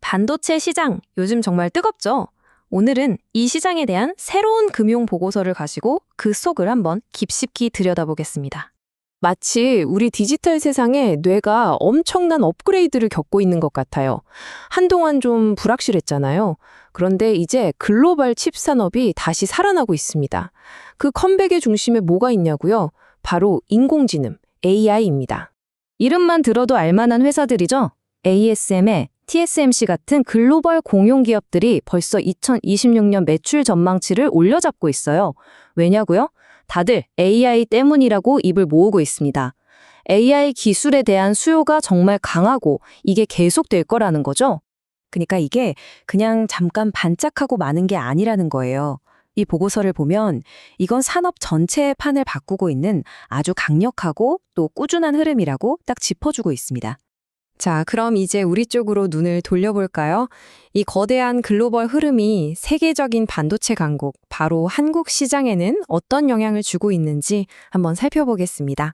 반도체 시장, 요즘 정말 뜨겁죠? 오늘은 이 시장에 대한 새로운 금융 보고서를 가지고 그 속을 한번 깊숙이 들여다보겠습니다. 마치 우리 디지털 세상에 뇌가 엄청난 업그레이드를 겪고 있는 것 같아요. 한동안 좀 불확실했잖아요. 그런데 이제 글로벌 칩 산업이 다시 살아나고 있습니다. 그 컴백의 중심에 뭐가 있냐고요? 바로 인공지능, AI입니다. 이름만 들어도 알만한 회사들이죠? ASM의 TSMC 같은 글로벌 공용 기업들이 벌써 2026년 매출 전망치를 올려잡고 있어요. 왜냐고요? 다들 AI 때문이라고 입을 모으고 있습니다. AI 기술에 대한 수요가 정말 강하고 이게 계속될 거라는 거죠. 그러니까 이게 그냥 잠깐 반짝하고 마는 게 아니라는 거예요. 이 보고서를 보면 이건 산업 전체의 판을 바꾸고 있는 아주 강력하고 또 꾸준한 흐름이라고 딱 짚어주고 있습니다. 자, 그럼 이제 우리 쪽으로 눈을 돌려볼까요? 이 거대한 글로벌 흐름이 세계적인 반도체 강국, 바로 한국 시장에는 어떤 영향을 주고 있는지 한번 살펴보겠습니다.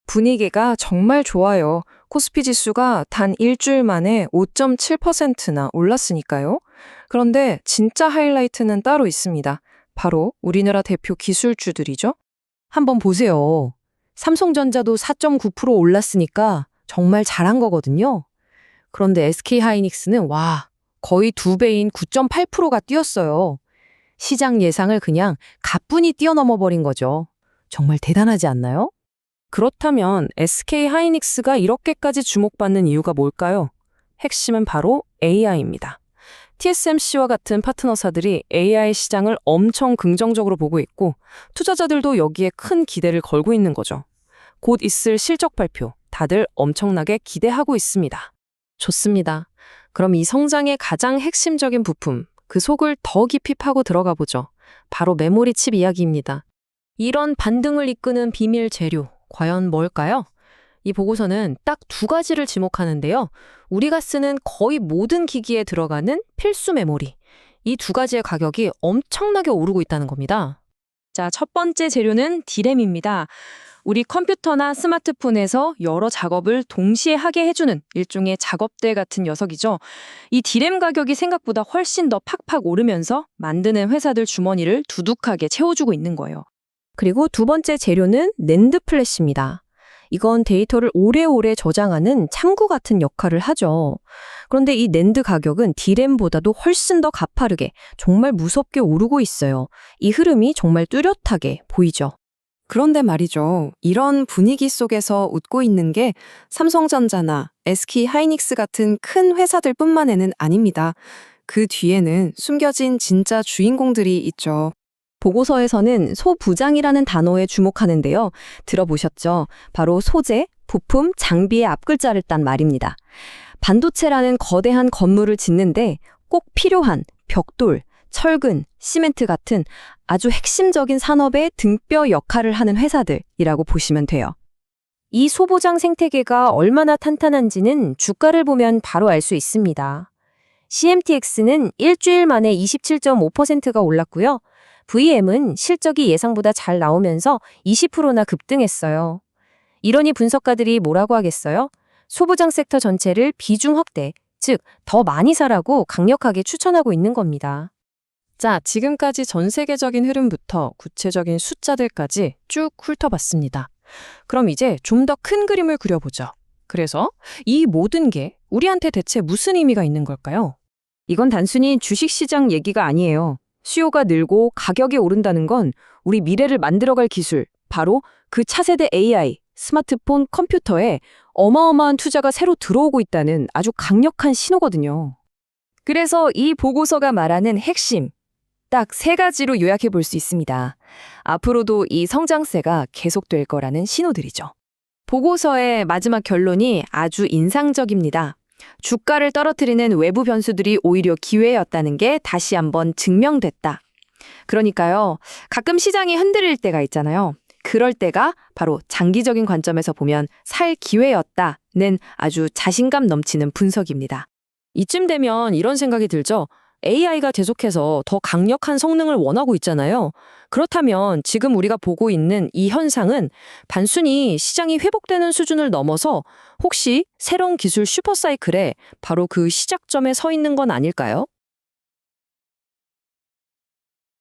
분위기가 정말 좋아요. 코스피 지수가 단 일주일 만에 5.7%나 올랐으니까요. 그런데 진짜 하이라이트는 따로 있습니다. 바로 우리나라 대표 기술주들이죠. 한번 보세요. 삼성전자도 4.9% 올랐으니까 정말 잘한 거거든요. 그런데 SK하이닉스는 거의 2배인 9.8%가 뛰었어요. 시장 예상을 그냥 가뿐히 뛰어넘어 버린 거죠. 정말 대단하지 않나요? 그렇다면 SK하이닉스가 이렇게까지 주목받는 이유가 뭘까요? 핵심은 바로 AI입니다. TSMC와 같은 파트너사들이 AI 시장을 엄청 긍정적으로 보고 있고 투자자들도 여기에 큰 기대를 걸고 있는 거죠. 곧 있을 실적 발표, 다들 엄청나게 기대하고 있습니다. 좋습니다. 그럼 이 성장의 가장 핵심적인 부품, 그 속을 더 깊이 파고 들어가 보죠. 바로 메모리 칩 이야기입니다. 이런 반등을 이끄는 비밀 재료, 과연 뭘까요? 이 보고서는 딱 두 가지를 지목하는데요. 우리가 쓰는 거의 모든 기기에 들어가는 필수 메모리. 이 두 가지의 가격이 엄청나게 오르고 있다는 겁니다. 자, 첫 번째 재료는 D램입니다. 우리 컴퓨터나 스마트폰에서 여러 작업을 동시에 하게 해주는 일종의 작업대 같은 녀석이죠. 이 D램 가격이 생각보다 훨씬 더 팍팍 오르면서 만드는 회사들 주머니를 두둑하게 채워주고 있는 거예요. 그리고 두 번째 재료는 낸드 플래시입니다. 이건 데이터를 오래오래 저장하는 창구 같은 역할을 하죠. 그런데 이 낸드 가격은 D램보다도 훨씬 더 가파르게 정말 무섭게 오르고 있어요. 이 흐름이 정말 뚜렷하게 보이죠. 그런데 말이죠. 이런 분위기 속에서 웃고 있는 게 삼성전자나 SK하이닉스 같은 큰 회사들뿐만은 아닙니다. 그 뒤에는 숨겨진 진짜 주인공들이 있죠. 보고서에서는 소부장이라는 단어에 주목하는데요. 들어보셨죠? 바로 소재, 부품, 장비의 앞글자를 딴 말입니다. 반도체라는 거대한 건물을 짓는데 꼭 필요한 벽돌, 철근, 시멘트 같은 아주 핵심적인 산업의 등뼈 역할을 하는 회사들이라고 보시면 돼요. 이 소보장 생태계가 얼마나 탄탄한지는 주가를 보면 바로 알 수 있습니다. CMTX는 일주일 만에 27.5%가 올랐고요. VM은 실적이 예상보다 잘 나오면서 20%나 급등했어요. 이러니 분석가들이 뭐라고 하겠어요? 소부장 섹터 전체를 비중 확대, 즉 더 많이 사라고 강력하게 추천하고 있는 겁니다. 자, 지금까지 전 세계적인 흐름부터 구체적인 숫자들까지 쭉 훑어봤습니다. 그럼 이제 좀 더 큰 그림을 그려보죠. 그래서 이 모든 게 우리한테 대체 무슨 의미가 있는 걸까요? 이건 단순히 주식시장 얘기가 아니에요. 수요가 늘고 가격이 오른다는 건 우리 미래를 만들어갈 기술, 바로 그 차세대 AI, 스마트폰, 컴퓨터에 어마어마한 투자가 새로 들어오고 있다는 아주 강력한 신호거든요. 그래서 이 보고서가 말하는 핵심, 딱 세 가지로 요약해 볼 수 있습니다. 앞으로도 이 성장세가 계속될 거라는 신호들이죠. 보고서의 마지막 결론이 아주 인상적입니다. 주가를 떨어뜨리는 외부 변수들이 오히려 기회였다는 게 다시 한번 증명됐다. 그러니까요, 가끔 시장이 흔들릴 때가 있잖아요. 그럴 때가 바로 장기적인 관점에서 보면 살 기회였다는 아주 자신감 넘치는 분석입니다. 이쯤 되면 이런 생각이 들죠. AI가 계속해서 더 강력한 성능을 원하고 있잖아요. 그렇다면 지금 우리가 보고 있는 이 현상은 단순히 시장이 회복되는 수준을 넘어서 혹시 새로운 기술 슈퍼사이클에 바로 그 시작점에 서 있는 건 아닐까요?